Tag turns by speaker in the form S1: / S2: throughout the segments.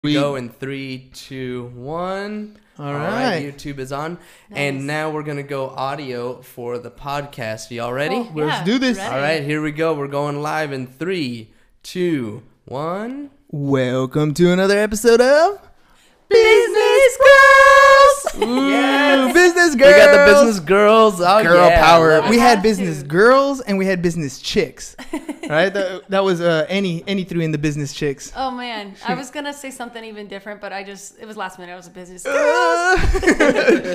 S1: Go in 3, 2, 1.
S2: All right.
S1: YouTube is on.
S3: Nice.
S1: And now we're going to go audio for the podcast. Y'all ready?
S3: Oh,
S2: Let's do this.
S3: ready.
S1: All right, here we go. We're going live in 3, 2, 1.
S2: Welcome to another episode of
S3: Business Girls!
S1: Yes.
S2: Business Girls.
S1: We got the business girls. Oh,
S2: Girl
S1: yeah.
S2: power.
S1: Love it.
S2: We
S3: I
S2: had
S3: have
S2: business
S3: to.
S2: girls and we had business chicks. Right? That was any threw in the business chicks.
S3: Oh man, I was gonna say something even different, but it was last minute. I was a business girl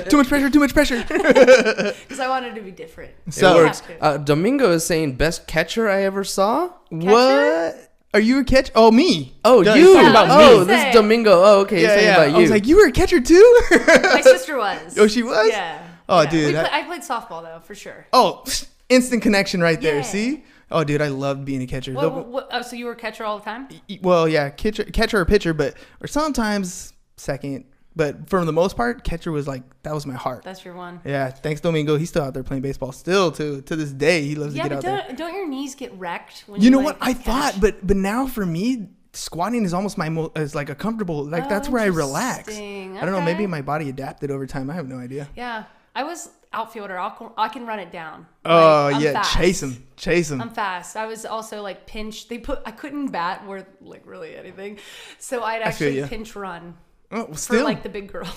S2: Too much pressure. Too much pressure.
S3: because I wanted to be different.
S2: So-
S1: It works.
S3: Have
S1: Domingo is saying best catcher I ever saw.
S2: What? Are you a catcher? Oh, me.
S1: Oh,
S2: Duh,
S1: you.
S2: he's talking about
S1: Oh,
S2: me.
S1: this is Domingo. Oh, okay. He's talking about you.
S2: I was like, you were a catcher too?
S3: My sister was.
S2: Oh, she was?
S3: Yeah.
S2: Oh,
S3: Yeah.
S2: dude,
S3: I played softball though, for sure.
S2: Oh, instant connection right there.
S3: Yeah.
S2: See? Oh, dude, I loved being a catcher.
S3: So you were a catcher all the time?
S2: Well, yeah, catcher or pitcher, or sometimes second. But for the most part, catcher was that was my heart.
S3: That's your one.
S2: Yeah, thanks Domingo. He's still out there playing baseball still to this day. He loves to
S3: Yeah,
S2: get
S3: but
S2: out there.
S3: don't your knees get wrecked when
S2: You know
S3: like,
S2: what? I
S3: catch?
S2: thought, but now for me, squatting is almost is like a comfortable.
S3: Oh,
S2: That's where I relax.
S3: interesting.
S2: I don't know.
S3: Okay.
S2: Maybe my body adapted over time. I have no idea.
S3: Yeah, I was outfielder. I can run it down.
S2: Oh
S3: I'm
S2: yeah,
S3: fast.
S2: chase him.
S3: I'm fast. I was also like pinch. I couldn't bat worth like really anything, so I'd
S2: I feel
S3: actually
S2: ya.
S3: pinch run
S2: Oh,
S3: for
S2: still.
S3: like the big girls.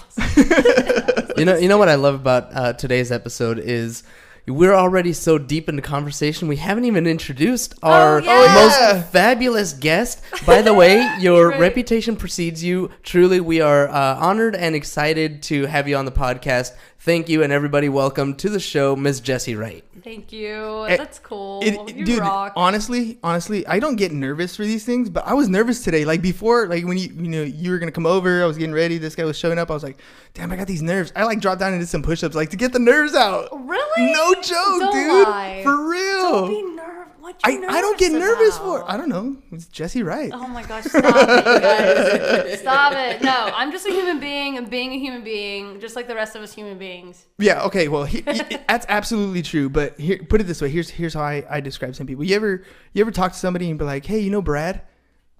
S1: You know what I love about today's episode is we're already so deep into conversation. We haven't even introduced our
S3: yeah.
S1: most fabulous guest. By the way, your
S3: Right.
S1: reputation precedes you. Truly, we are honored and excited to have you on the podcast. Thank you, and everybody, welcome to the show, Miss Jessie Wright.
S3: Thank you.
S2: It-
S3: That's cool. You
S2: Dude,
S3: rock.
S2: honestly, I don't get nervous for these things, but I was nervous today. Like before, like when you were gonna come over, I was getting ready. This guy was showing up. I was like, damn, I got these nerves. I dropped down and did some push-ups, to get the nerves out.
S3: Really?
S2: No joke,
S3: Don't
S2: dude.
S3: lie.
S2: For real.
S3: Don't be nervous. What you
S2: I don't get nervous
S3: about?
S2: for. I don't know. It's Jessie Wright.
S3: Oh my gosh, stop it, you guys. Stop it. No, I'm just a human being, and being a human being, just like the rest of us human beings.
S2: Yeah. Okay. Well, that's absolutely true. But here, put it this way. Here's how I describe some people. You ever talk to somebody and be like, hey, you know Brad?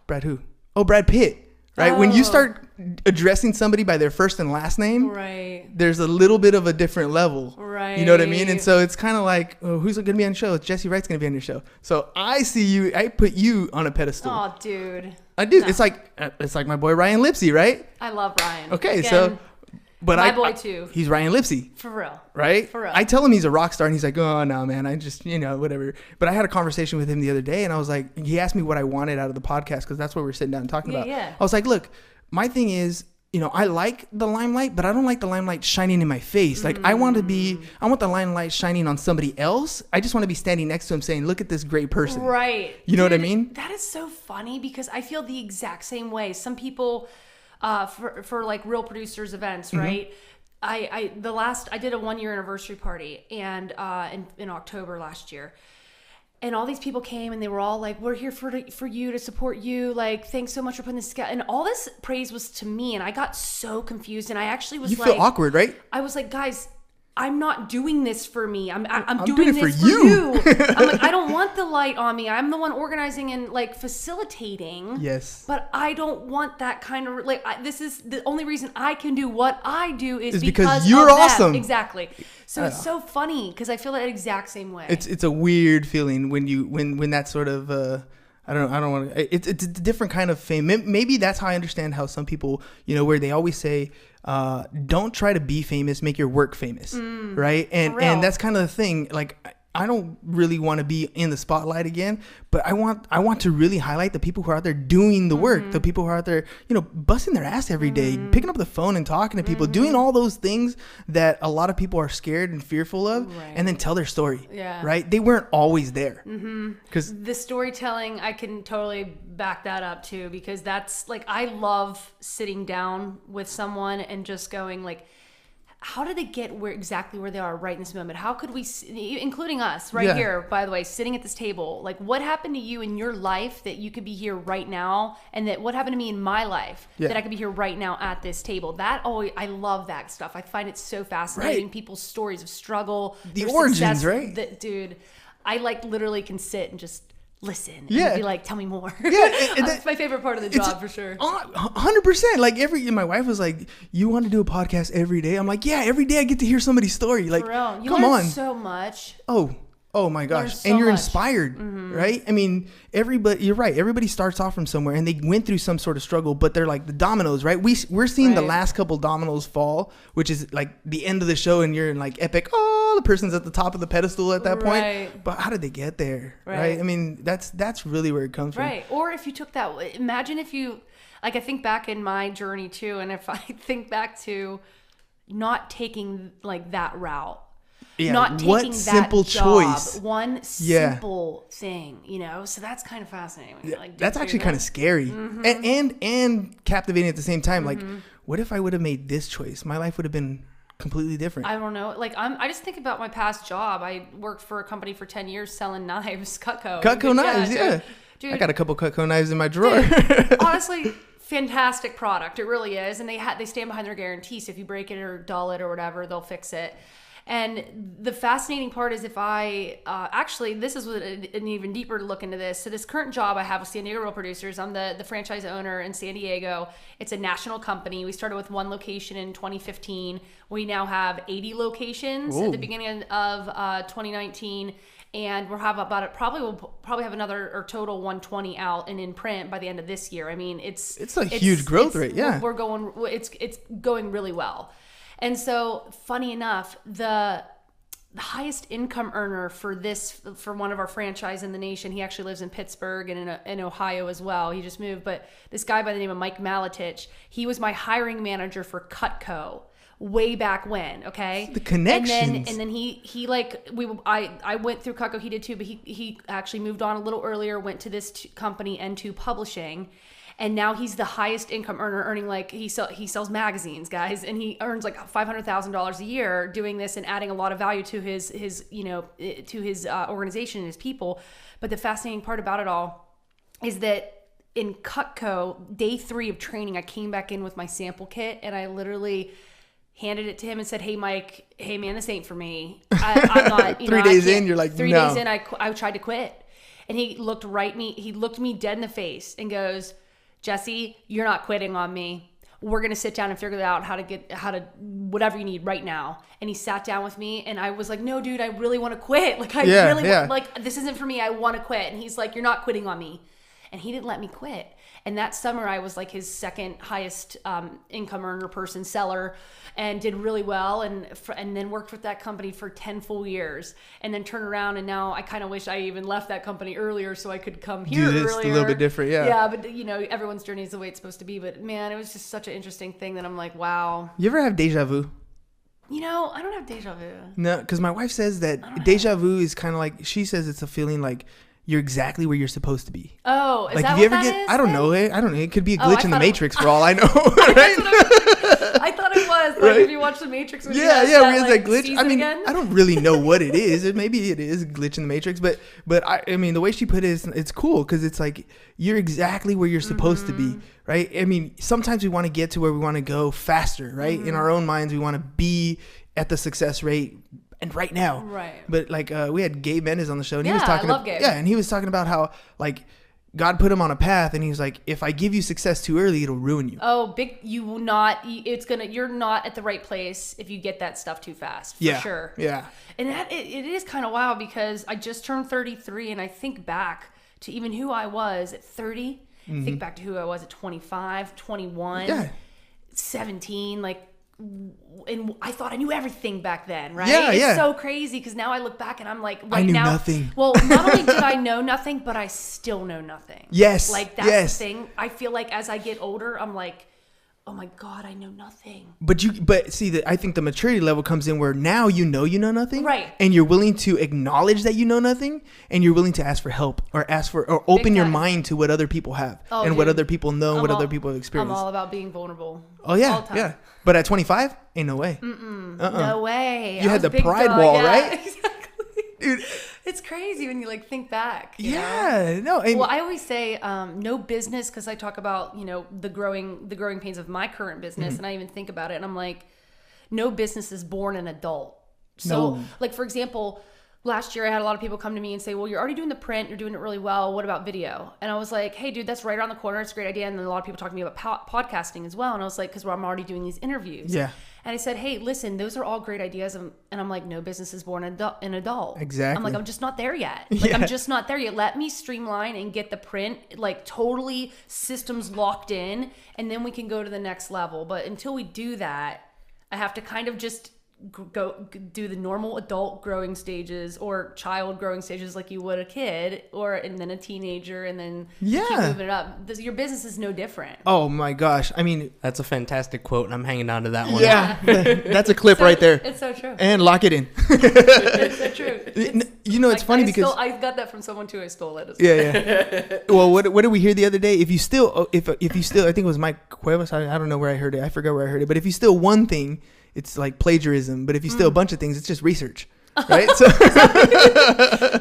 S2: Brad who? Oh, Brad Pitt. Right. When you
S3: Oh.
S2: start addressing somebody by their first and last name,
S3: Right.
S2: there's a little bit of a different level.
S3: Right.
S2: You know what I mean? And so it's kind of like, oh, who's going to be on the show? Jessie Wright's going to be on your show. So I see you. I put you on a pedestal.
S3: Oh, dude.
S2: I do.
S3: No.
S2: It's like my boy Ryan Lipsey, right?
S3: I love Ryan.
S2: Okay.
S3: Again,
S2: So, but
S3: my boy too.
S2: He's Ryan Lipsey.
S3: For real.
S2: Right?
S3: For real.
S2: I tell him he's a rock star and he's like, oh, no, man, I just, whatever. But I had a conversation with him the other day and I was like, he asked me what I wanted out of the podcast because that's what we're sitting down and talking about.
S3: Yeah.
S2: I was like, look, my thing is, I like the limelight, but I don't like the limelight shining in my face. Like, I want the limelight shining on somebody else. I just want to be standing next to him saying, look at this great person.
S3: Right.
S2: You know what I
S3: Dude,
S2: mean?
S3: That is so funny because I feel the exact same way. Some people, for like real producers events,
S2: Mm-hmm.
S3: right? I did a 1-year anniversary party and in October last year. And all these people came and they were all like, we're here for you, to support you. Like, thanks so much for putting this together. And all this praise was to me. And I got so confused. And I actually was
S2: You
S3: like,
S2: feel awkward, right?
S3: I was like, guys, I'm not doing this for me. I'm
S2: doing
S3: doing
S2: it
S3: this
S2: for you.
S3: I'm like, I don't want the light on me. I'm the one organizing and like facilitating.
S2: Yes.
S3: But I don't want that kind of this is the only reason I can do what I do is
S2: because you're
S3: of them.
S2: awesome.
S3: Exactly. So it's so funny because I feel that exact same way.
S2: It's a weird feeling when that sort of I don't want to. It's a different kind of fame. Maybe that's how I understand how some people, where they always say, don't try to be famous, make your work famous, right?
S3: for real.
S2: And that's kind of the thing. Like, I don't really want to be in the spotlight again, but I want to really highlight the people who are out there doing the work, the people who are out there, busting their ass every day, picking up the phone and talking to people, doing all those things that a lot of people are scared and fearful of,
S3: Right.
S2: and then tell their story.
S3: Yeah.
S2: Right? They weren't always there. Because
S3: the storytelling, I can totally back that up too, because that's like, I love sitting down with someone and just going like, how did they get exactly where they are right in this moment? How could we, including us right
S2: Yeah.
S3: here, by the way, sitting at this table, like what happened to you in your life that you could be here right now? And that what happened to me in my life that I could be here right now at this table? I love that stuff. I find it so fascinating.
S2: Right.
S3: People's stories of struggle,
S2: The
S3: their
S2: origins,
S3: success.
S2: right?
S3: Dude, I like literally can sit and just listen. And
S2: Yeah.
S3: be like, tell me more.
S2: Yeah, and
S3: That's my favorite part of the job for sure.
S2: 100%. Like my wife was like, "You want to do a podcast every day?" I'm like, "Yeah, every day I get to hear somebody's story." Like,
S3: For real. You
S2: come
S3: learn
S2: on.
S3: so much.
S2: Oh my gosh.
S3: so
S2: And you're
S3: much.
S2: inspired, right? I mean, you're right. Everybody starts off from somewhere and they went through some sort of struggle, but they're like the dominoes, right? We're seeing the
S3: Right.
S2: last couple dominoes fall, which is like the end of the show, and you're in like epic, the person's at the top of the pedestal at that point.
S3: Right.
S2: But how did they get there?
S3: Right.
S2: Right? I mean, that's really where it comes from.
S3: Right. Or if you took that, imagine if you, like, I think back in my journey too, and if I think back to not taking like that route.
S2: Yeah.
S3: Not taking
S2: What
S3: that
S2: simple
S3: job,
S2: choice?
S3: one simple thing, so that's kind of fascinating. When you're like,
S2: That's actually kind of scary and captivating at the same time. Like, what if I would have made this choice? My life would have been completely different.
S3: I don't know. Like, I just think about my past job. I worked for a company for 10 years selling knives, Cutco.
S2: Cutco knives, yeah.
S3: Dude,
S2: I got a couple Cutco knives in my drawer.
S3: honestly, fantastic product. It really is. And they stand behind their guarantee. So if you break it or dull it or whatever, they'll fix it. And the fascinating part is if I, actually, this is an even deeper look into this. So this current job I have with San Diego Real Producers, I'm the franchise owner in San Diego. It's a national company. We started with one location in 2015. We now have 80 locations at the beginning of 2019. And we'll have we'll probably have another or total 120 out and in print by the end of this year. I mean, it's
S2: a huge growth rate. Yeah.
S3: It's going really well. And so, funny enough, the highest income earner for one of our franchise in the nation, he actually lives in Pittsburgh and in Ohio as well. He just moved, but this guy by the name of Mike Malatich, he was my hiring manager for Cutco way back when. Okay,
S2: the connections.
S3: And then I went through Cutco. He did too, but he actually moved on a little earlier. Went to this company, N2 Publishing. And now he's the highest income earner, earning like he sells magazines, guys, and he earns like $500,000 a year doing this and adding a lot of value to his organization and his people. But the fascinating part about it all is that in Cutco, day 3 of training, I came back in with my sample kit and I literally handed it to him and said, "Hey, Mike, hey man, this ain't for me. I'm not."
S2: 3 days in, you're like,
S3: "3
S2: no."
S3: days in, I tried to quit, and he looked me dead in the face and goes, "Jessie, you're not quitting on me. We're going to sit down and figure out how to whatever you need right now." And he sat down with me and I was like, "No, dude, I really want to quit. Like, this isn't for me. I want to quit." And he's like, "You're not quitting on me." And he didn't let me quit. And that summer I was like his second highest income earner person seller and did really well. And then worked with that company for 10 full years and then turned around. And now I kind of wish I even left that company earlier so I could come here earlier.
S2: It's a little bit different. Yeah.
S3: Yeah. But everyone's journey is the way it's supposed to be. But man, it was just such an interesting thing that I'm like, wow.
S2: You ever have deja vu?
S3: I don't have deja vu.
S2: No, because my wife says that deja vu is kind of like, she says it's a feeling like you're exactly where you're supposed to be.
S3: Oh, is
S2: like,
S3: that
S2: if you
S3: what
S2: ever
S3: that
S2: get,
S3: is?
S2: I don't know it. I don't know. It could be a glitch in the Matrix for all I know.
S3: Right? I thought it was. Like,
S2: Right?
S3: if you watch the Matrix, when
S2: Yeah, where he has that glitch.
S3: season
S2: I mean,
S3: again.
S2: I don't really know what it is. Maybe it is a glitch in the Matrix, but I mean, the way she put it is, it's cool because it's like you're exactly where you're supposed to be, right? I mean, sometimes we want to get to where we want to go faster, right? In our own minds, we want to be at the success rate. And right now,
S3: Right.
S2: But like we had Gabe Mendez on the show, and he
S3: Yeah,
S2: was talking.
S3: I love Gabe.
S2: Yeah, and he was talking about how like God put him on a path, and he was like, if I give you success too early, it'll ruin you.
S3: Oh, you will not. You're not at the right place if you get that stuff too fast. For sure.
S2: Yeah.
S3: And that it is kind of wild because I just turned 33, and I think back to even who I was at 30. Think back to who I was at 25, 21, 17, like. And I thought I knew everything back then, right?
S2: Yeah,
S3: it's so crazy because now I look back and I'm like,
S2: I knew nothing.
S3: Well, not only did I know nothing, but I still know nothing.
S2: Yes.
S3: Like that's the thing. I feel like as I get older, I'm like, oh my God, I know nothing.
S2: But see, I think the maturity level comes in where now you know nothing,
S3: right?
S2: And you're willing to acknowledge that you know nothing, and you're willing to ask for help or open your mind to what other people have what other people know and what other people have experienced.
S3: I'm all about being vulnerable.
S2: Oh yeah,
S3: all the time.
S2: yeah. But at 25, ain't no way.
S3: No way.
S2: You had the pride wall, right?
S3: Exactly.
S2: Dude,
S3: it's crazy when you like think back. You know?
S2: Yeah, no.
S3: Well, I always say no business because I talk about the growing pains of my current business, and I even think about it, and I'm like, no business is born an adult. So, like for example, last year I had a lot of people come to me and say, well, you're already doing the print, you're doing it really well, what about video? And I was like, hey dude, that's right around the corner, it's a great idea. And then a lot of people talk to me about podcasting as well, and I was like, because I'm already doing these interviews.
S2: Yeah.
S3: And I said, hey, listen, those are all great ideas. And I'm like, no business is born an adult.
S2: Exactly.
S3: I'm like, I'm just not there yet. Like, I'm just not there yet. Let me streamline and get the print, like, totally systems locked in, and then we can go to the next level. But until we do that, I have to kind of just do the normal adult growing stages or child growing stages like you would a kid, and then a teenager, and then keep moving it up. Your business is no different.
S2: Oh my gosh. I mean,
S1: that's a fantastic quote, and I'm hanging on to that one.
S2: Yeah. That's a clip right there.
S3: It's so true.
S2: And lock it in.
S3: It's so true.
S2: You know, it's funny because
S3: I got that from someone too. I stole it.
S2: Yeah. Well, what did we hear the other day? If you still, I think it was Mike Cuevas. I don't know where I heard it. I forgot where I heard it. But if you steal one thing, it's like plagiarism. But if you steal a bunch of things, it's just research. Right? So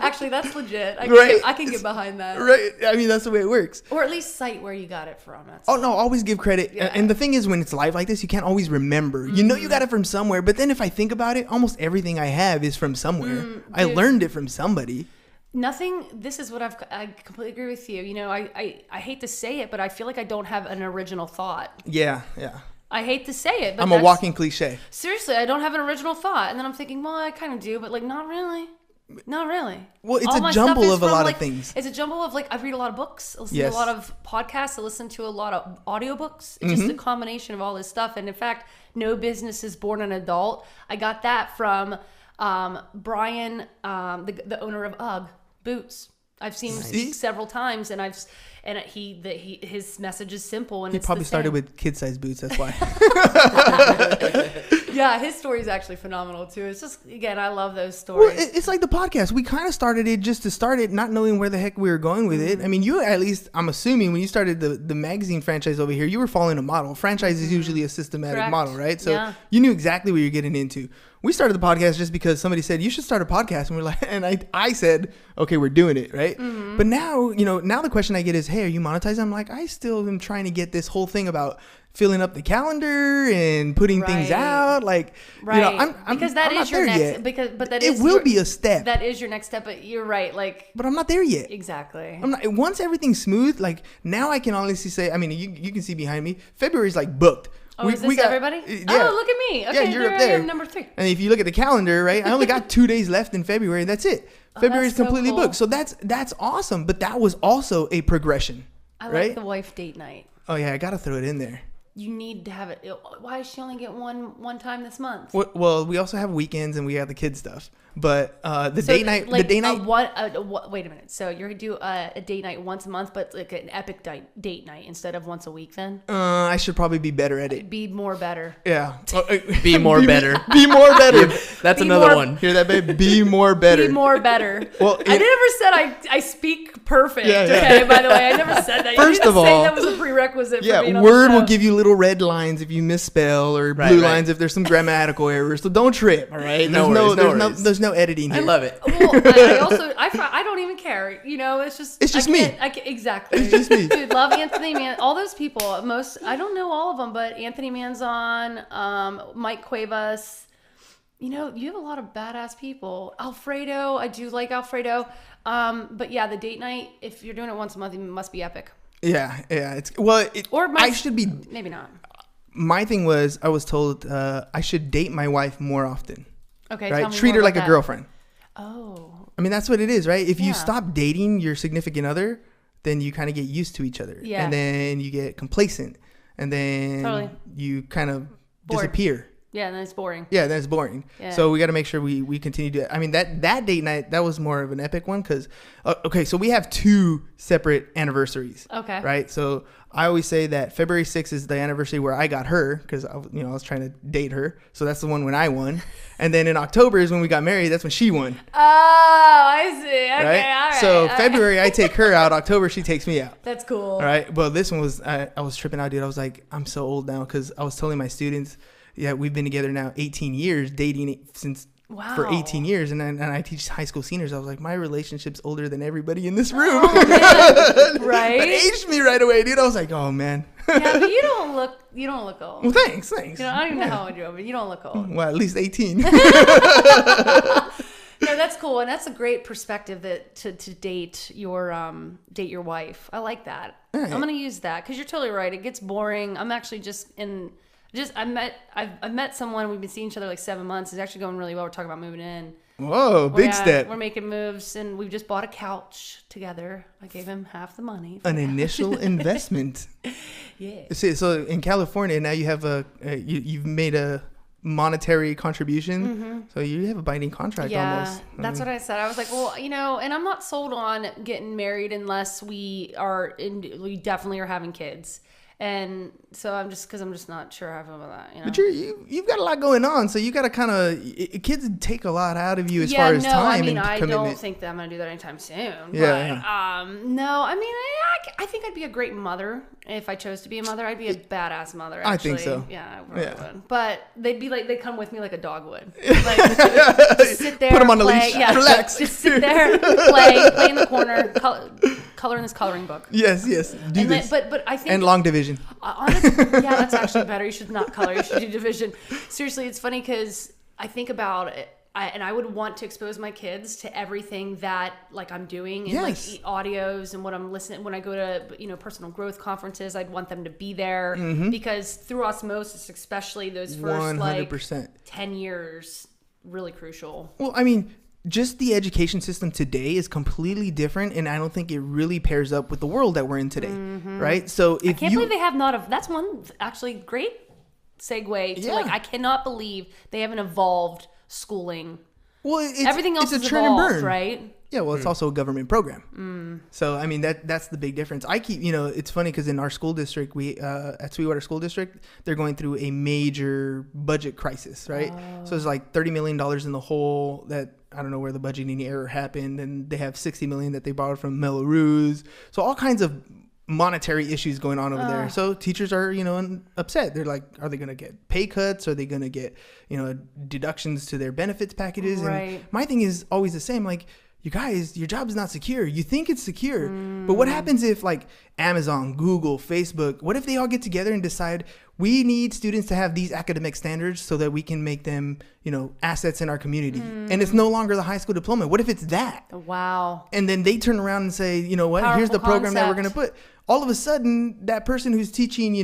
S3: actually, that's legit. I can get behind that.
S2: Right? I mean, that's the way it works.
S3: Or at least cite where you got it from.
S2: No, always give credit. Yeah. And the thing is, when it's live like this, you can't always remember. You know you got it from somewhere. But then if I think about it, almost everything I have is from somewhere. I learned it from somebody.
S3: This is what I completely agree with you. You know, I hate to say it, but I feel like I don't have an original thought.
S2: Yeah.
S3: I hate to say it, but
S2: I'm a walking cliche.
S3: Seriously, I don't have an original thought. And then I'm thinking, well, I kind of do, but like, not really. Not really.
S2: Well, it's a jumble of a lot of things.
S3: It's a jumble of, like, I read a lot of books. I listen to a lot of podcasts. I listen to a lot of audiobooks. It's just a combination of all this stuff. And in fact, no business is born an adult. I got that from Brian, the owner of UGG Boots. I've seen him speak several times, and his message is simple. And
S2: he probably started with kid-sized boots. That's why.
S3: Yeah, his story is actually phenomenal too. It's just, again, I love those stories.
S2: Well, it's like the podcast. We kind of started it just to start it, not knowing where the heck we were going with it. I mean, you at least, I'm assuming, when you started the magazine franchise over here, you were following a model. Franchise is usually a systematic model, right? So you knew exactly what you're getting into. We started the podcast just because somebody said you should start a podcast, and we're like, and I said, okay, we're doing it, right? But now, now the question I get is, hey, are you monetizing? I'm like, I still am trying to get this whole thing about filling up the calendar and putting things out, like, I'm
S3: because that
S2: I'm
S3: is
S2: not
S3: your
S2: there
S3: next
S2: yet.
S3: but that
S2: it will be a step.
S3: That is your next step, but you're right, like,
S2: but I'm not there yet.
S3: Exactly.
S2: I'm not. Once everything's smooth, like, now I can honestly say, I mean, you can see behind me, February's like booked.
S3: Oh, is this everybody?
S2: Yeah.
S3: Oh, look at me. Okay,
S2: yeah, you're up there.
S3: I am, number 3.
S2: And if you look at the calendar, right, I only got 2 days left in February. That's it. February's completely booked. So that's awesome. But that was also a progression.
S3: I
S2: right?
S3: like the wife date night.
S2: Oh yeah, I gotta throw it in there.
S3: You need to have it. Why does she only get one time this month?
S2: Well, we also have weekends and we have the kids stuff. But the date night. Wait
S3: a minute. So you're gonna do a date night once a month, but like an epic date night instead of once a week. Then
S2: I should probably be better at it.
S3: Be more better.
S2: Yeah.
S1: Be more better.
S2: Be more better.
S1: That's another one.
S2: Hear that, babe? Be more better.
S3: Be more better.
S2: Well,
S3: I never said I speak perfect. Yeah. Okay. By the way, I never said that.
S2: First of all,
S3: say that was a prerequisite.
S2: Yeah.
S3: For being on
S2: Word
S3: the show.
S2: will give you little red lines if you misspell, or blue lines if there's some grammatical errors. So don't trip. All right. There's no editing here.
S1: I love it.
S3: Well, I don't even care. It's just
S2: me.
S3: Exactly.
S2: It's just me.
S3: Dude, love Anthony Man. All those people. I don't know all of them, but Anthony Manzon, Mike Cuevas. You have a lot of badass people. Alfredo, I do like Alfredo. But yeah, the date night. If you're doing it once a month, it must be epic.
S2: Yeah. I should be.
S3: Maybe not.
S2: My thing was, I was told I should date my wife more often.
S3: Okay.
S2: Right. Treat her like a girlfriend.
S3: Oh.
S2: I mean, that's what it is, right? If you stop dating your significant other, then you kind of get used to each other.
S3: Yeah.
S2: And then you get complacent. And then you kind of disappear.
S3: Yeah, and then it's boring.
S2: Yeah, then it's boring. Yeah. So we got to make sure we continue to. I mean, that date night, that was more of an epic one because, so we have 2 separate anniversaries.
S3: Okay.
S2: Right? So I always say that February 6th is the anniversary where I got her because, I was trying to date her. So that's the one when I won. And then in October is when we got married. That's when she won.
S3: Oh, I see. Okay,
S2: right?
S3: all right.
S2: So February, I take her out. October, she takes me out.
S3: That's cool.
S2: All right. But this one was, I was tripping out, dude. I was like, I'm so old now because I was telling my students, yeah, we've been together now 18 years, dating for 18 years. And I teach high school seniors. I was like, my relationship's older than everybody in this room.
S3: Oh, man. Right?
S2: That aged me right away, dude. I was like, oh, man.
S3: Yeah, but you don't look old.
S2: Well, thanks.
S3: I don't even know how old you are, but you don't look old.
S2: Well, at least 18.
S3: No, that's cool, and that's a great perspective that to date your wife. I like that.
S2: Right.
S3: I'm gonna use that because you're totally right. It gets boring. I'm actually I've met someone. We've been seeing each other like 7 months. It's actually going really well. We're talking about moving in.
S2: Whoa, big step.
S3: We're making moves, and we've just bought a couch together. I gave him half the money.
S2: An initial investment.
S3: Yeah.
S2: So in California now you have you've made a monetary contribution, so you have a binding contract almost.
S3: That's what I said. I was like, well, and I'm not sold on getting married unless we definitely are having kids. And so I'm just not sure how I feel about that.
S2: But you've got a lot going on, so you got to kind of kids take a lot out of you as far as time and commitment.
S3: I don't think that I'm gonna do that anytime soon.
S2: Yeah.
S3: But, no, I think I'd be a great mother if I chose to be a mother. I'd be a badass mother. Actually.
S2: I think so.
S3: Yeah, I really would. But they'd come with me like a dog would. Like just sit there,
S2: put them on
S3: play.
S2: the leash.
S3: Yeah,
S2: Relax.
S3: Just sit there, play in the corner, color in this coloring book.
S2: Yes. Do this.
S3: But I think
S2: long division.
S3: Honestly, yeah, that's actually better. You should not color. You should do division. Seriously, it's funny because I think about it, and I would want to expose my kids to everything that like I'm doing and like audios and what I'm listening. When I go to personal growth conferences, I'd want them to be there because through osmosis, especially those first 100%. 10 years, really crucial.
S2: Well, just the education system today is completely different, and I don't think it really pairs up with the world that we're in today, right? So
S3: I can't believe they have not. That's one actually great segue to I cannot believe they haven't evolved schooling.
S2: Well,
S3: everything else is evolved, right?
S2: Yeah, well, it's also a government program. So, that's the big difference. I keep, it's funny because in our school district, at Sweetwater School District, they're going through a major budget crisis, right? So there's like $30 million in the hole that I don't know where the budgeting error happened. And they have $60 million that they borrowed from Melrose. So all kinds of monetary issues going on over there. So teachers are, upset. They're like, are they going to get pay cuts? Are they going to get, deductions to their benefits packages?
S3: Right.
S2: And my thing is always the same. Like, you guys, your job is not secure. You think it's secure. But what happens if like Amazon, Google, Facebook, what if they all get together and decide we need students to have these academic standards so that we can make them, assets in our community? And it's no longer the high school diploma. What if it's that?
S3: Wow.
S2: And then they turn around and say, you know what,
S3: Powerful
S2: here's the program that we're
S3: concept.
S2: going to put. All of a sudden, that person who's teaching,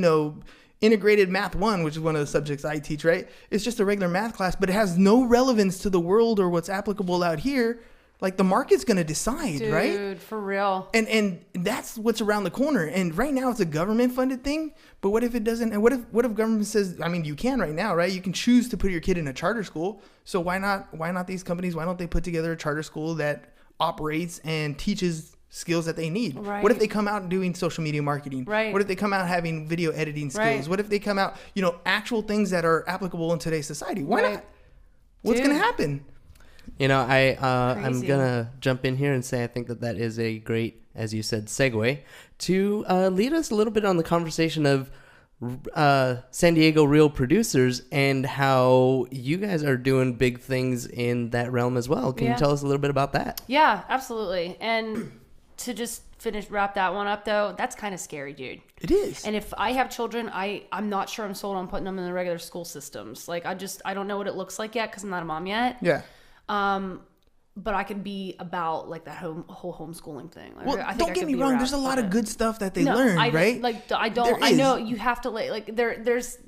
S2: integrated math 1, which is one of the subjects I teach, right? It's just a regular math class, but it has no relevance to the world or what's applicable out here. Like the market's going to decide, right?
S3: Dude, for real.
S2: And that's what's around the corner. And right now it's a government funded thing. But what if it doesn't? And what if government says, you can right now, right? You can choose to put your kid in a charter school. So why not these companies? Why don't they put together a charter school that operates and teaches skills that they need?
S3: Right.
S2: What if they come out doing social media marketing?
S3: Right.
S2: What if they come out having video editing skills?
S3: Right.
S2: What if they come out, actual things that are applicable in today's society? Why not? What's going to happen?
S1: I'm gonna jump in here and say I think that is a great, as you said, segue to lead us a little bit on the conversation of San Diego Real Producers and how you guys are doing big things in that realm as well. Can you tell us a little bit about that?
S3: Yeah, absolutely. And to just wrap that one up though, that's kind of scary, dude.
S2: It is.
S3: And if I have children, I'm not sure I'm sold on putting them in the regular school systems. Like I don't know what it looks like yet because I'm not a mom yet.
S2: Yeah.
S3: But I could be about like that whole homeschooling thing. Like,
S2: Well,
S3: I think
S2: don't get me wrong. There's a lot of good stuff that they learn, right?
S3: I know you have to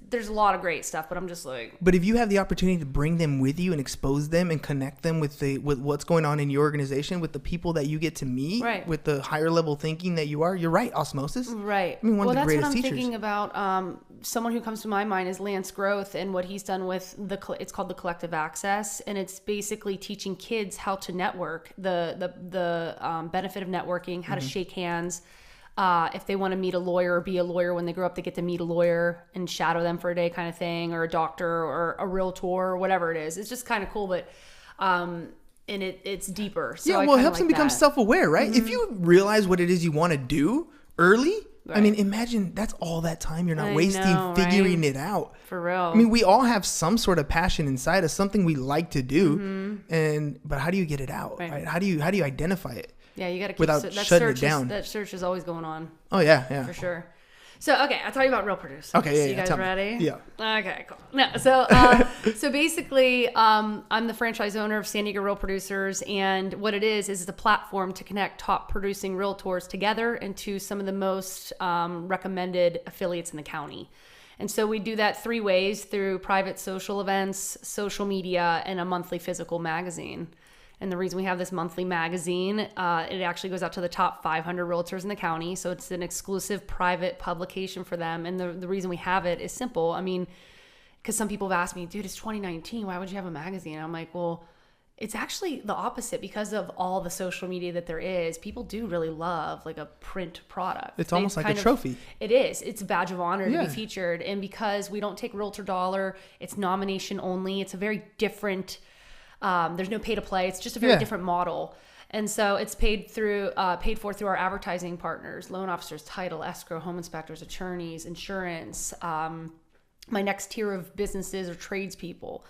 S3: there's a lot of great stuff, but I'm just like.
S2: But if you have the opportunity to bring them with you and expose them and connect them with what's going on in your organization, with the people that you get to meet,
S3: right.
S2: with the higher level thinking that you're right. Osmosis.
S3: Right.
S2: One of the greatest teachers.
S3: That's what I'm thinking about. Someone who comes to my mind is Lance Groth and what he's done with it's called the Collective Access, and it's basically teaching kids how to network, the benefit of networking, how to shake hands. If they want to meet a lawyer or be a lawyer when they grow up, they get to meet a lawyer and shadow them for a day kind of thing, or a doctor or a realtor or whatever it is. It's just kind of cool, but and it's deeper. So
S2: it helps them become self-aware, right?
S3: Mm-hmm.
S2: If you realize what it is you want to do early, right. But that's all that time you're not wasting figuring it out.
S3: For real.
S2: We all have some sort of passion inside us, something we like to do, but how do you get it out? Right? How do you identify it?
S3: Yeah, you got to keep
S2: without shutting it down.
S3: That search is always going on.
S2: Oh yeah,
S3: for sure. So, okay, I'll tell you about Real Producers.
S2: Okay, yeah,
S3: You guys ready?
S2: Yeah.
S3: Okay, cool. No, so so basically, I'm the franchise owner of San Diego Real Producers, and what it is it's a platform to connect top producing realtors together into some of the most recommended affiliates in the county. And so we do that 3 ways: through private social events, social media, and a monthly physical magazine. And the reason we have this monthly magazine, it actually goes out to the top 500 realtors in the county. So it's an exclusive private publication for them. And the reason we have it is simple. I mean, because some people have asked me, dude, it's 2019. Why would you have a magazine? I'm like, well, it's actually the opposite because of all the social media that there is. People do really love like a print product.
S2: It's almost like a trophy.
S3: It is. It's a badge of honor to be featured. And because we don't take realtor dollar, it's nomination only. It's a very different... there's no pay to play. It's just a very different model. And so it's paid for through our advertising partners, loan officers, title, escrow, home inspectors, attorneys, insurance. My next tier of businesses are tradespeople,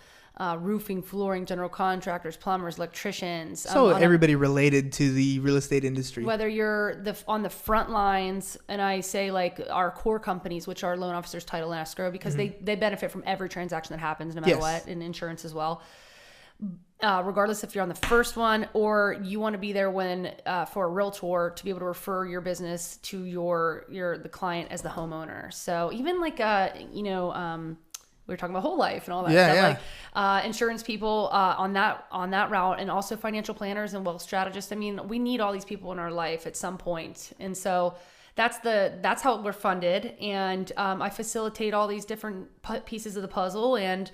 S3: roofing, flooring, general contractors, plumbers, electricians.
S2: So everybody related to the real estate industry.
S3: Whether you're on the front lines, and I say like our core companies, which are loan officers, title, and escrow, because they benefit from every transaction that happens, no matter what, and insurance as well. Regardless if you're on the first one or you want to be there when for a realtor to be able to refer your business to the client as the homeowner. So even like we were talking about whole life and all that stuff. Like insurance people on that route, and also financial planners and wealth strategists. I mean, we need all these people in our life at some point, and so that's how we're funded. And I facilitate all these different pieces of the puzzle. And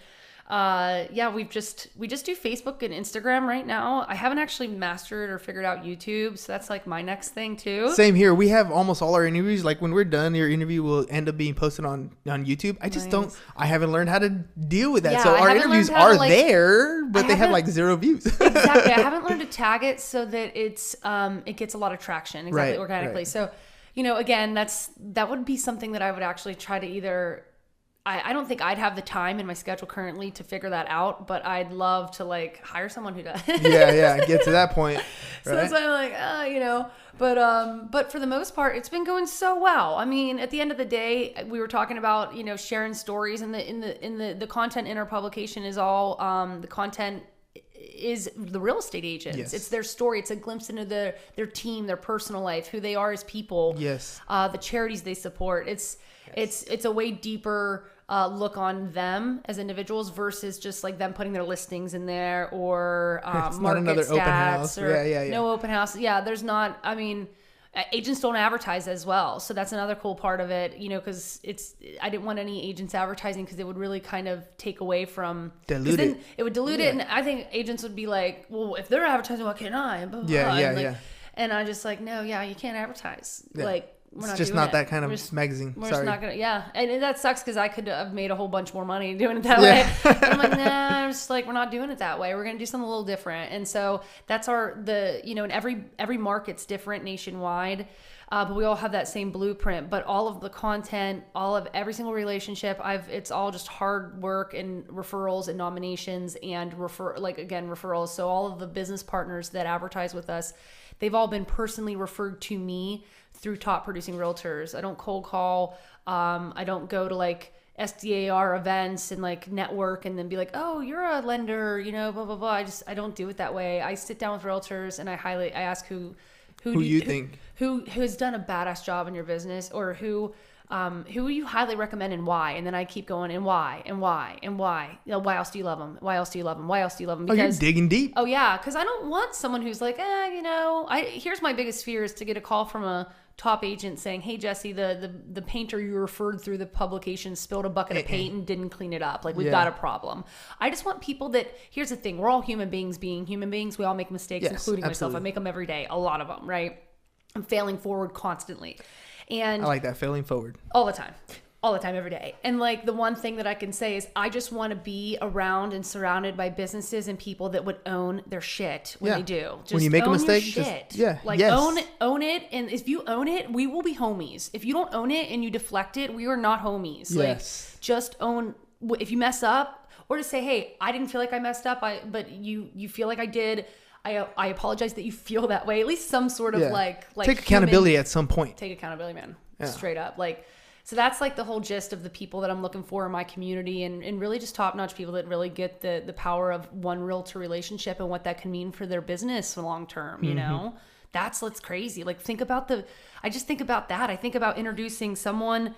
S3: we just do Facebook and Instagram right now. I haven't actually mastered or figured out YouTube, so that's like my next thing too.
S2: Same here. We have almost all our interviews. Like when we're done, your interview will end up being posted on YouTube. I haven't learned how to deal with that.
S3: Yeah,
S2: so our interviews are there, but they have like 0 views.
S3: Exactly. I haven't learned to tag it so that it gets a lot of traction organically. Right. So, again, that would be something that I would actually try to either. I don't think I'd have the time in my schedule currently to figure that out, but I'd love to like hire someone who does.
S2: Get to that point. Right?
S3: So that's why I'm like, but for the most part, it's been going so well. I mean, at the end of the day, we were talking about, sharing stories, and the content in our publication is all, the content is the real estate agents. Yes. It's their story. It's a glimpse into their team, their personal life, who they are as people. Yes. The charities they support. It's a way deeper look on them as individuals versus just like them putting their listings in there or
S2: it's
S3: market
S2: not another
S3: stats
S2: open house.
S3: or no open house. Yeah, there's not. I mean, agents don't advertise as well, so that's another cool part of it. Because I didn't want any agents advertising because it would really kind of take away from
S2: dilute it.
S3: It would dilute it, and I think agents would be like, well, if they're advertising, why can't I? Blah, blah, blah. And I just like, no, you can't advertise.
S2: Yeah.
S3: Like.
S2: It's just not that kind of magazine.
S3: We're just not gonna, and that sucks because I could have made a whole bunch more money doing it that way. I'm like, nah, I'm just like, we're not doing it that way. We're gonna do something a little different. And so that's and every market's different nationwide, but we all have that same blueprint. But all of the content, all of every single relationship, it's all just hard work and referrals and nominations and referrals. So all of the business partners that advertise with us, they've all been personally referred to me through top producing realtors. I don't cold call. I don't go to like SDAR events and like network and then be like, oh, you're a lender, blah, blah, blah. I don't do it that way. I sit down with realtors and I ask who you think has done a badass job in your business, or who you highly recommend and why. And then I keep going and why. Why else do you love them? Why else do you love them? Why else do you love them?
S2: Because, you're digging deep.
S3: Oh yeah. Cause I don't want someone who's like, here's my biggest fear is to get a call from a top agent saying, hey Jessie, the painter you referred through the publication spilled a bucket of paint and didn't clean it up. Like we've got a problem. I just want people that, here's the thing, we're all human beings being human beings. We all make mistakes, including myself. I make them every day, a lot of them, right? I'm failing forward constantly. And
S2: I like that, failing forward.
S3: All the time, every day. And like the one thing that I can say is I just want to be around and surrounded by businesses and people that would own their shit when they do. Just
S2: when you make a mistake,
S3: own it. And if you own it, we will be homies. If you don't own it and you deflect it, we are not homies.
S2: Yes.
S3: Like just own, if you mess up, or to say, hey, I didn't feel like I messed up, but you feel like I did. I apologize that you feel that way. At least some sort of like
S2: take accountability at some point.
S3: Take accountability, man. Straight up. Like, So that's like the whole gist of the people that I'm looking for in my community, and really just top-notch people that really get the power of one realtor relationship and what that can mean for their business long term, you know? That's what's crazy. Like I just think about that. I think about introducing someone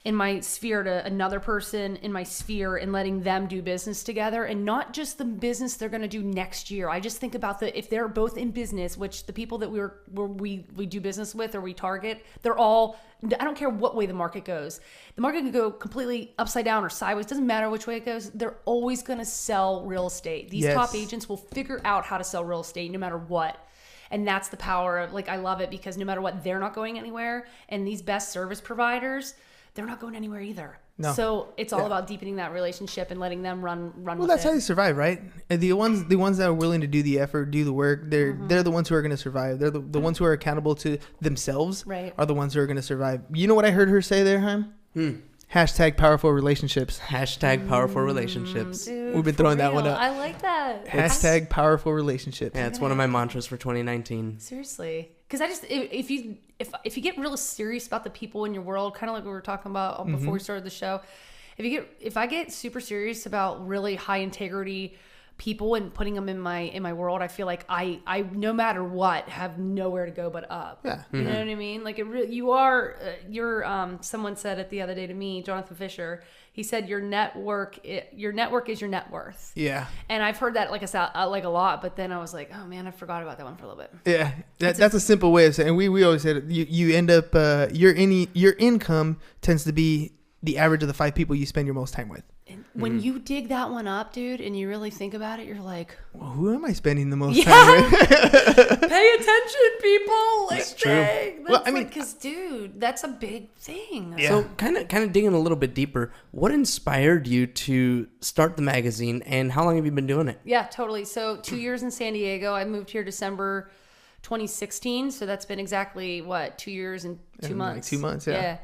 S3: in my sphere to another person in my sphere and letting them do business together, and not just the business they're going to do next year. I just think about if they're both in business, which the people that we do business with or we target, they're all, I don't care what way the market goes. The market can go completely upside down or sideways. Doesn't matter which way it goes. They're always going to sell real estate. These top agents will figure out how to sell real estate no matter what. And that's the power of, like, I love it because no matter what, they're not going anywhere. And these best service providers, they're not going anywhere either. No. So it's all about deepening that relationship and letting them run
S2: well,
S3: with
S2: that's
S3: it.
S2: how you survive, right? And the ones that are willing to do the effort, do the work, they're the ones who are going to survive. They're the ones who are accountable to themselves,
S3: right,
S2: are the ones who are going to survive. You know what I heard her say there, Haim? Hashtag powerful relationships.
S1: Hashtag powerful relationships.
S3: Dude,
S2: we've been throwing that one up.
S3: I like that.
S2: Hashtag powerful relationships.
S1: Yeah, it's one of my mantras for 2019.
S3: Seriously. Because I just, if you get real serious about the people in your world, kind of like we were talking about before we started the show, if I get super serious about really high integrity people and putting them in my world, I feel like I no matter what have nowhere to go but up.
S2: Yeah.
S3: You know what I mean? Like someone said it the other day to me, Jonathan Fisher. He said your network is your net worth.
S2: Yeah.
S3: And I've heard that like a lot, but then I was like, oh man, I forgot about that one for a little bit.
S2: Yeah. That's a simple way of saying, and we always said you end up your income tends to be the average of the 5 people you spend your most time with.
S3: And when you dig that one up, dude, and you really think about it, you're like,
S2: well, who am I spending the most time with?
S3: Pay attention, people. Like,
S1: that's true.
S3: That's well, I mean, because dude, that's a big thing.
S1: Yeah. So kind of digging a little bit deeper, what inspired you to start the magazine, and how long have you been doing it?
S3: Yeah, totally. So 2 years in San Diego. I moved here December 2016. So that's been exactly 2 years and 2 months.
S2: Like 2 months, yeah.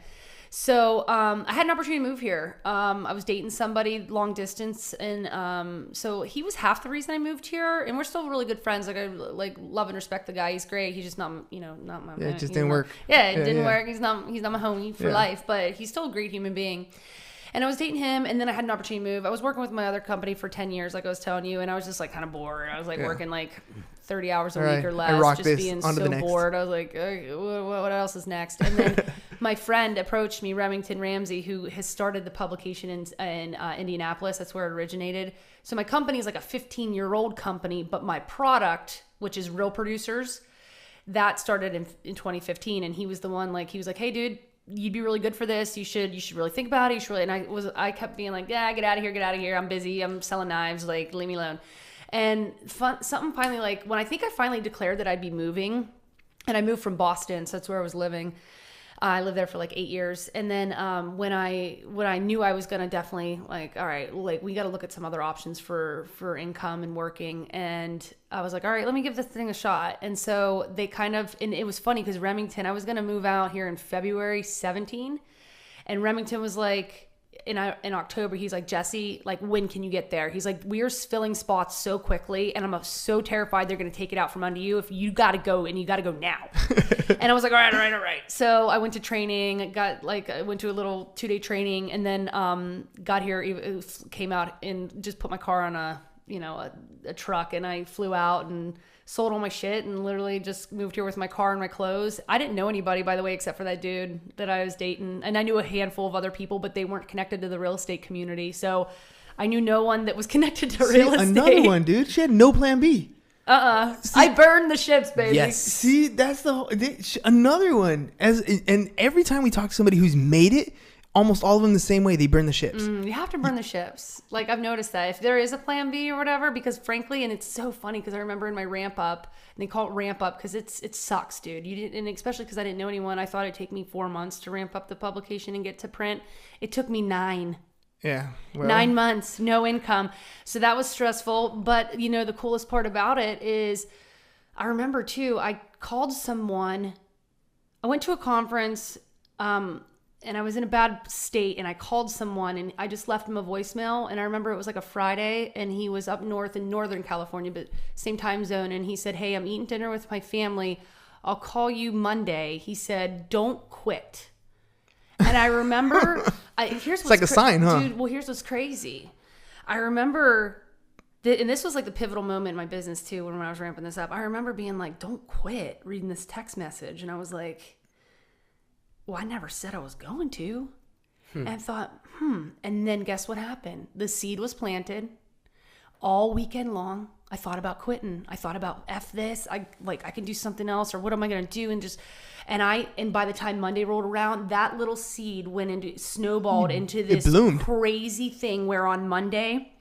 S3: So I had an opportunity to move here. I was dating somebody long distance, and so he was half the reason I moved here. And we're still really good friends. Like I love and respect the guy. He's great. He's just not my.
S2: Yeah, it just didn't work.
S3: Yeah, it didn't work. He's not my homie for life, but he's still a great human being. And I was dating him, and then I had an opportunity to move. I was working with my other company for 10 years, like I was telling you, and I was just like kind of bored. I was like working like 30 hours a week or less, just being so bored. I was like, what else is next? And then my friend approached me, Remington Ramsey, who has started the publication in Indianapolis. That's where it originated. So my company is like a 15-year-old company, but my product, which is Real Producers, that started in 2015. And he was the one, he was like, hey, dude, you'd be really good for this. You should really think about it. You should really, and I kept being like, yeah, get out of here. I'm busy. I'm selling knives. Like, leave me alone. And something finally, when I think I finally declared that I'd be moving, and I moved from Boston, so that's where I was living. I lived there for 8 years. And then when I knew I was going to definitely all right, we got to look at some other options for income and working. And I was like, all right, let me give this thing a shot. And so they and it was funny because Remington, I was going to move out here in February 17. And Remington was like, in October, he's like, Jessie, when can you get there? He's like, we are filling spots so quickly, and I'm so terrified they're going to take it out from under you. If you got to go, and you got to go now. And I was like, all right. So I went to training, I went to a little 2-day training, and then got here, came out and just put my car on a truck, and I flew out and sold all my shit and literally just moved here with my car and my clothes. I didn't know anybody, by the way, except for that dude that I was dating. And I knew a handful of other people, but they weren't connected to the real estate community. So I knew no one that was connected to real estate.
S2: Another one, dude. She had no plan B.
S3: I burned the ships, baby.
S2: Yes. See, that's another one. And every time we talk to somebody who's made it, almost all of them the same way. They burn the ships.
S3: You have to burn the ships. I've noticed that if there is a plan B or whatever, because frankly, and it's so funny because I remember in my ramp up, and they call it ramp up because it sucks, dude. And especially because I didn't know anyone. I thought it'd take me 4 months to ramp up the publication and get to print. It took me 9.
S2: Yeah. Well. 9
S3: months, no income. So that was stressful. But the coolest part about it is I remember too, I called someone. I went to a conference, and I was in a bad state, and I called someone, and I just left him a voicemail. And I remember it was a Friday, and he was up north in Northern California, but same time zone. And he said, hey, I'm eating dinner with my family. I'll call you Monday. He said, don't quit. And And I remember, here's what's
S2: like a sign, huh?
S3: Dude, well, here's what's crazy. I remember, and this was like the pivotal moment in my business too, when I was ramping this up. I remember being like, don't quit, reading this text message. And I was like, well, I never said I was going to. And I thought, And then guess what happened? The seed was planted. All weekend long, I thought about quitting. I thought about F this. I can do something else, or what am I going to do? And by the time Monday rolled around, that little seed snowballed into this crazy thing where on Monday,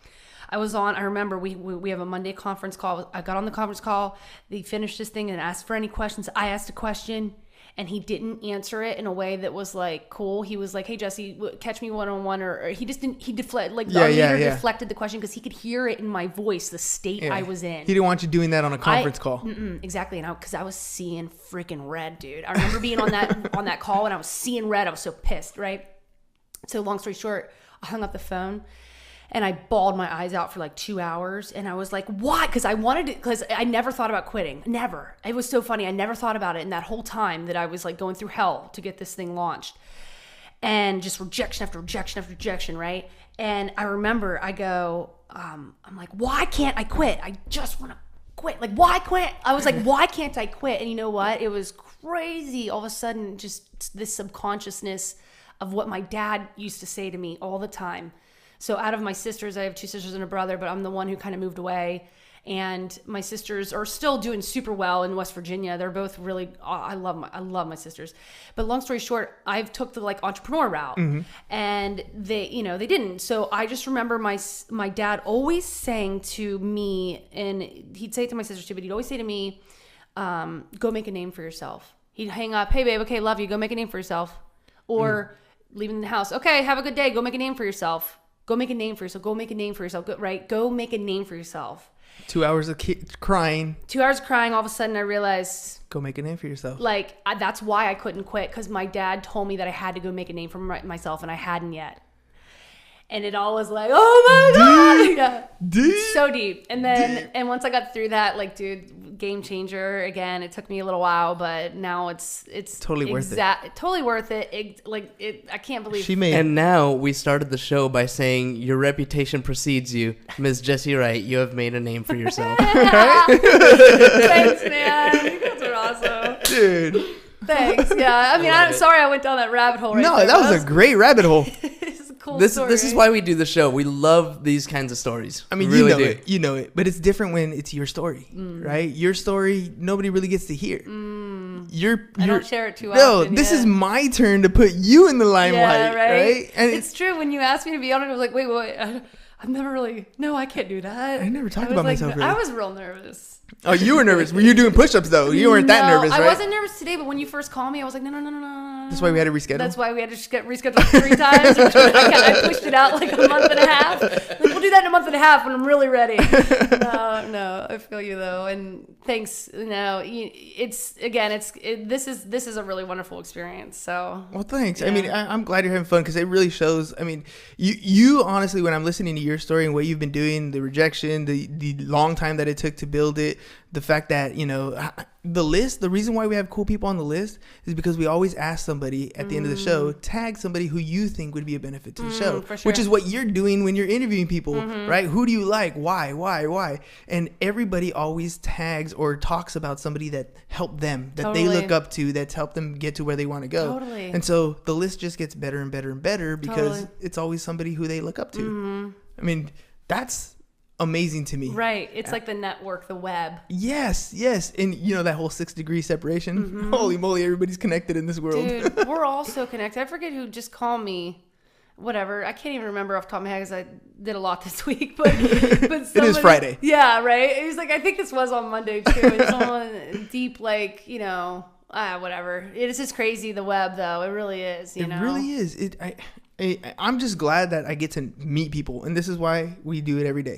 S3: I remember we have a Monday conference call. I got on the conference call. They finished this thing and asked for any questions. I asked a question. And he didn't answer it in a way that was like cool. He was like, "Hey Jesse, catch me one-on-one," or he just didn't. He deflected, deflected the question because he could hear it in my voice, the state I was in.
S2: He didn't want you doing that on a conference call.
S3: Exactly, and because I was seeing freaking red, dude. I remember being on that call and I was seeing red. I was so pissed, right? So long story short, I hung up the phone. And I bawled my eyes out for like 2 hours. And I was like, why? Because I never thought about quitting. Never. It was so funny. I never thought about it in that whole time that I was like going through hell to get this thing launched. And just rejection after rejection after rejection, right? And I remember I'm like, why can't I quit? I just want to quit. Like, why quit? I was like, why can't I quit? And you know what? It was crazy. All of a sudden, just this subconsciousness of what my dad used to say to me all the time. So out of my sisters, I have 2 sisters and a brother, but I'm the one who kind of moved away. And my sisters are still doing super well in West Virginia. They're both really, I love my sisters. But long story short, I've took the like entrepreneur route, and they didn't. So I just remember my dad always saying to me, and he'd say it to my sisters too, but he'd always say to me, go make a name for yourself. He'd hang up, hey babe, okay, love you, go make a name for yourself. Or leaving the house, okay, have a good day, go make a name for yourself. Go make a name for yourself. Go make a name for yourself. Go make a name for yourself.
S2: 2 hours of crying.
S3: 2 hours crying. All of a sudden, I realized.
S2: Go make a name for yourself.
S3: That's why I couldn't quit, because my dad told me that I had to go make a name for myself, and I hadn't yet. And it all was like, oh my God. Yeah.
S2: Deep.
S3: So deep. And then, and once I got through that, like, dude, game changer again. It took me a little while, but now it's
S2: totally worth it.
S3: Totally worth it. I can't believe
S1: And now we started the show by saying your reputation precedes you. Ms. Jessie Wright, you have made a name for yourself.
S3: Thanks, man. You guys are awesome.
S2: Dude.
S3: Thanks. Yeah. I mean, I'm sorry I went down that rabbit hole
S2: No, that was a great rabbit hole.
S1: This is why we do the show. We love these kinds of stories.
S2: I mean, you know it, but it's different when it's your story, right? Your story, nobody really gets to hear. I don't share it too often. No, this is my turn to put you in the limelight, right?
S3: And it's true. When you asked me to be on it, I was like, wait, I've never really. No, I can't do that.
S2: I never talked about myself. Really.
S3: I was real nervous.
S2: Oh, you were nervous. Were you doing push-ups though? You weren't that nervous, right?
S3: I wasn't nervous today, but when you first called me, I was like, no.
S2: That's why we had to reschedule.
S3: That's why we had to reschedule 3 times. I pushed it out like a month and a half. Like, we'll do that in a month and a half when I'm really ready. No, I feel you though, and thanks. This is a really wonderful experience. So
S2: well, thanks. Yeah. I mean, I'm glad you're having fun because it really shows. I mean, you honestly, when I'm listening to your story and what you've been doing, the rejection, the long time that it took to build it, the fact that the list, the reason why we have cool people on the list is because we always ask somebody at the end of the show, tag somebody who you think would be a benefit to the show,
S3: for sure.
S2: Which is what you're doing when you're interviewing people, right? Who do you like? Why? And everybody always tags or talks about somebody that helped them, that they look up to, that's helped them get to where they want to go.
S3: Totally.
S2: And so the list just gets better and better and better because it's always somebody who they look up to. I mean, that's amazing to me.
S3: Right. It's like the network, the web.
S2: Yes. And that whole 6-degree separation. Holy moly, everybody's connected in this world.
S3: Dude, we're all so connected. I forget who just called me. Whatever. I can't even remember off the top of my head because I did a lot this week. But somebody,
S2: it is Friday.
S3: Yeah, right. It was like, I think this was on Monday too. It's someone deep, like, whatever. It is just crazy, the web, though. It really is,
S2: It really is. I'm just glad that I get to meet people, and this is why we do it every day.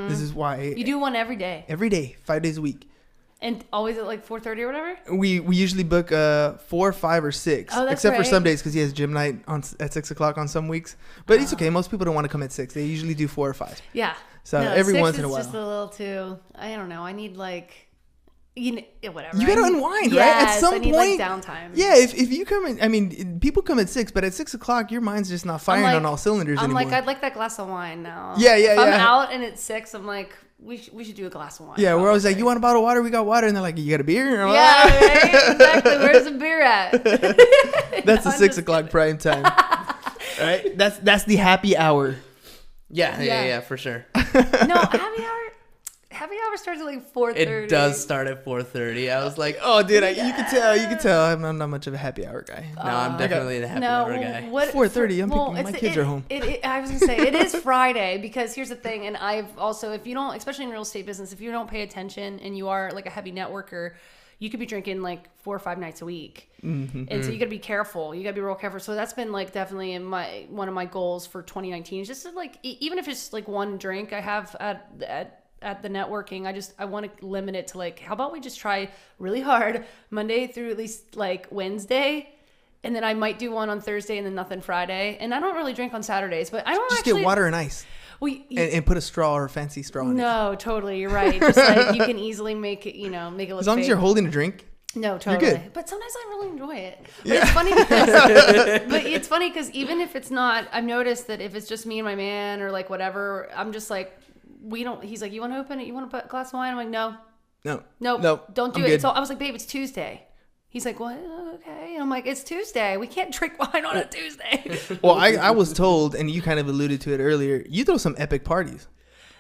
S2: This is why
S3: you do one every day.
S2: Every day, 5 days a week,
S3: and always at like 4:30 or whatever.
S2: We usually book 4, 5, or 6, except for some days because he has gym night at 6 o'clock on some weeks. But it's okay. Most people don't want to come at 6. They usually do 4 or 5.
S3: Yeah.
S2: So every once in a while,
S3: it's just a little too. I don't know. I need whatever.
S2: You gotta unwind, right? At some point,
S3: like downtime.
S2: Yeah, if you come in, I mean, people come at 6, but at 6 o'clock, your mind's just not firing on all cylinders anymore.
S3: I'm like, I'd like that glass of wine now.
S2: Yeah.
S3: If I'm out and it's 6, I'm like, we should do a glass of wine.
S2: Yeah, we're always like, you want a bottle of water? We got water. And they're like, you got a beer?
S3: Yeah, right? Exactly. Where's the beer at?
S2: That's the 6 o'clock prime time. Right? That's the happy hour.
S1: Yeah, for sure.
S3: No, happy hour starts at like 4:30.
S1: It does start at 4:30. I was like,
S2: oh, dude, you can tell. I'm not much of a happy hour guy.
S1: No, I'm definitely the happy hour guy.
S2: 4:30. My kids are home.
S3: I was gonna say it is Friday because here's the thing, and I've also, if you don't, especially in real estate business, if you don't pay attention and you are like a heavy networker, you could be drinking like 4 or 5 nights a week.
S2: Mm-hmm.
S3: And so you gotta be careful. You gotta be real careful. So that's been like definitely in one of my goals for 2019 is just to like, even if it's like one drink I have at the networking, I want to limit it to like, how about we just try really hard Monday through at least like Wednesday, and then I might do one on Thursday and then nothing Friday. And I don't really drink on Saturdays, but I don't
S2: just get water and ice.
S3: Well,
S2: and put a straw or a fancy straw in it.
S3: No, totally, you're right. Just like you can easily make it look
S2: as long
S3: fake.
S2: as you're holding a drink.
S3: No, totally.
S2: You're good.
S3: But sometimes I really enjoy it. But
S2: Yeah.
S3: it's funny because even if it's not, I've noticed that if it's just me and my man or like whatever, I'm just like, he's like, you want to open it? You want a glass of wine? I'm like, no, don't do it.
S2: Good.
S3: So I was like, babe, it's Tuesday. He's like, what? Okay. And I'm like, it's Tuesday. We can't drink wine on a Tuesday.
S2: Well, I was told, and you kind of alluded to it earlier, you throw some epic parties.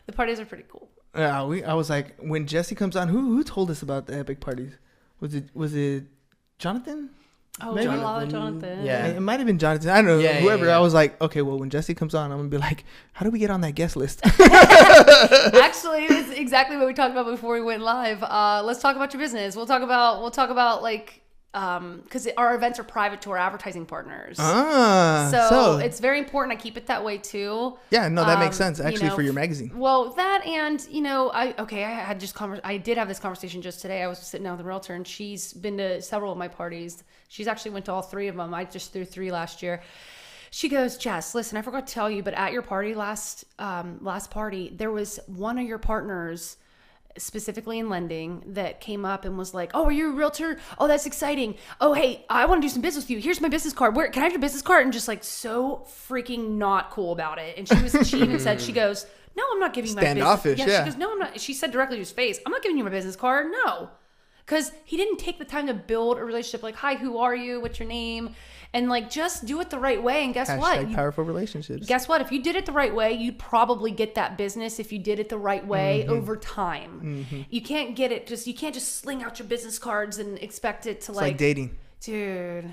S3: The parties are pretty cool.
S2: Yeah, I was like, when Jessie comes on, who told us about the epic parties? Was it Jonathan?
S3: Oh,
S2: Maybe.
S3: Jonathan.
S1: Yeah.
S2: It might have been Jonathan. I don't know.
S1: Yeah,
S2: whoever.
S1: yeah.
S2: I was like, okay, well, when Jessie comes on, I'm going to be like, how do we get on that guest list?
S3: Actually, that's exactly what we talked about before we went live. Let's talk about your business. We'll talk about like, because our events are private to our advertising partners. So it's very important I keep it that way too.
S2: Yeah, no, that makes sense actually for your magazine.
S3: Well, that and I did have this conversation just today. I was sitting down with a realtor and she's been to several of my parties. She's actually went to all 3 of them. I just threw 3 last year. She goes, Jess, listen, I forgot to tell you, but at your party last party, there was one of your partners, specifically in lending, that came up and was like, oh, are you a realtor? Oh, that's exciting. Oh, hey, I want to do some business with you. Here's my business card. Where can I have your business card? And just like so freaking not cool about it. And she even said, she goes, no, I'm not giving you my business.
S2: Standoffish, yeah.
S3: She goes, no, I'm not. She said directly to his face, I'm not giving you my business card. No. Because he didn't take the time to build a relationship. Like, hi, who are you? What's your name? And like, just do it the right way. And guess what?
S2: Powerful relationships.
S3: Guess what? If you did it the right way, you'd probably get that business if you did it the right way over time. Mm-hmm. You can't get it you can't just sling out your business cards and expect it to
S2: It's like dating.
S3: Dude.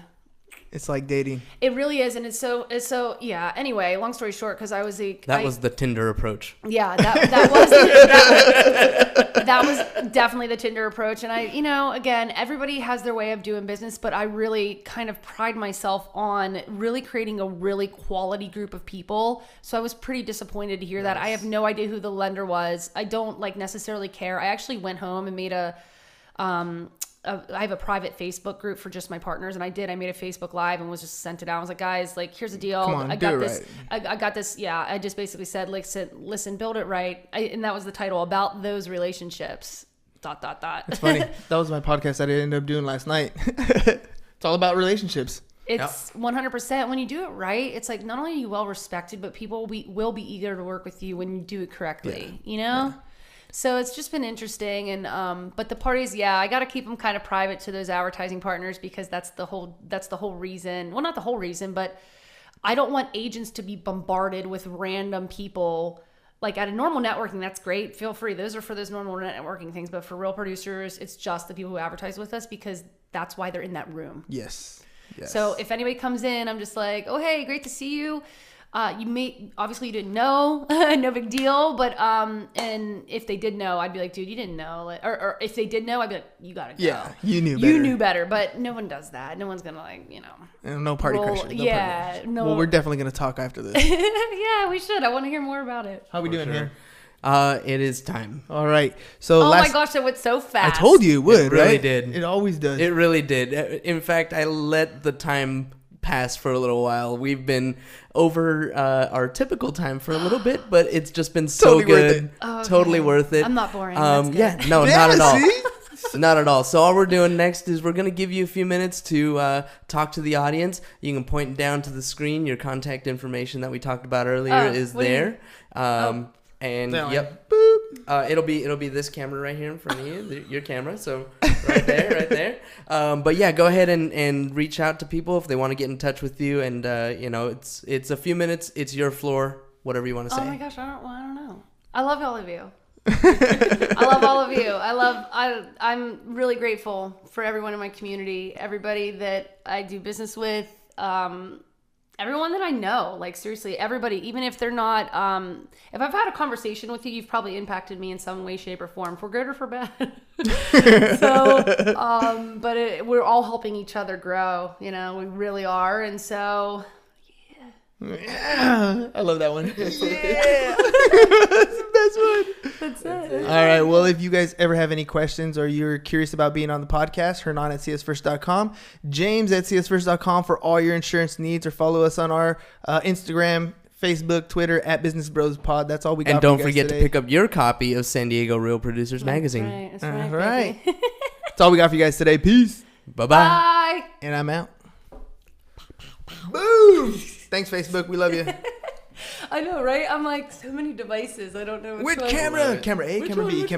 S2: It's like dating.
S3: It really is. And it's so yeah. Anyway, long story short, because
S1: was the Tinder approach.
S3: Yeah, that was definitely the Tinder approach. And again, everybody has their way of doing business, but I really kind of pride myself on really creating a really quality group of people. So I was pretty disappointed to hear that. I have no idea who the lender was. I don't necessarily care. I actually went home and made I have a private Facebook group for just my partners, and I made a Facebook Live and was just sent it out. I was like, guys, here's the deal.
S2: Come on,
S3: I got this.
S2: Right.
S3: I got this. Yeah. I just basically said, listen, build it right. And that was the title, about those relationships. ...
S2: It's funny. That was my podcast that I ended up doing last night. It's all about relationships.
S3: It's 100%. When you do it right, it's like, not only are you well respected, but people will be eager to work with you when you do it correctly, Yeah. So it's just been interesting. And but the parties, I got to keep them kind of private to those advertising partners, because that's the whole reason. Well, not the whole reason, but I don't want agents to be bombarded with random people. Like at a normal networking, that's great. Feel free. Those are for those normal networking things. But for real producers, it's just the people who advertise with us, because that's why they're in that room.
S2: Yes.
S3: So if anybody comes in, I'm just like, oh, hey, great to see you. Obviously you didn't know, no big deal. But, and if they did know, I'd be like, dude, you didn't know. Or if they did know, I'd be like, you gotta go.
S2: Yeah, you knew better.
S3: You knew better, but no one does that. No one's gonna
S2: no party crashers.
S3: No.
S2: Well, we're definitely gonna talk after this.
S3: Yeah, we should. I want to hear more about it.
S2: How we doing here?
S1: It is time.
S2: All right. So
S3: my gosh, that went so fast.
S2: I told you it would.
S1: It really
S2: right?
S1: did.
S2: It always does.
S1: It really did. In fact, I let the time pass for a little while. We've been over our typical time for a little bit, but it's just been so
S2: Totally
S1: good.
S2: worth it.
S3: Oh, okay.
S1: Totally worth it.
S3: I'm not boring.
S1: Not at all.
S2: See?
S1: Not at all. So all we're doing next is we're going to give you a few minutes to talk to the audience. You can point down to the screen. Your contact information that we talked about earlier is there. And yep, it'll be this camera right here in front of you, your camera. So right there. But yeah, go ahead and reach out to people if they want to get in touch with you. And it's a few minutes. It's your floor. Whatever you want to say.
S3: Oh my gosh, I don't know. I love all of you. I love all of you. I'm really grateful for everyone in my community, everybody that I do business with, everyone that I know. Like, seriously, everybody, even if they're not, if I've had a conversation with you, you've probably impacted me in some way, shape, or form, for good or for bad. So, but we're all helping each other grow. We really are. And so,
S2: yeah, I love that one.
S3: yeah.
S2: That's the best one.
S3: That's it.
S2: All right. Well, if you guys ever have any questions or you're curious about being on the podcast, Hernan at csfirst.com, James at csfirst.com for all your insurance needs, or follow us on our Instagram, Facebook, Twitter at Business Bros Pod. That's all we got.
S1: And don't
S2: for you guys
S1: forget
S2: today.
S1: to pick up your copy of San Diego Real Producers Magazine.
S3: That's
S2: All
S3: right.
S2: right. That's all we got for you guys today. Peace.
S1: Bye-bye.
S3: Bye.
S2: And I'm out. Boom. Thanks, Facebook. We love you.
S3: I know, right? I'm like, so many devices. I don't know which
S2: Which
S3: one.
S2: camera? Camera A,
S3: Which
S2: camera
S3: one?
S2: B,
S3: Which
S2: camera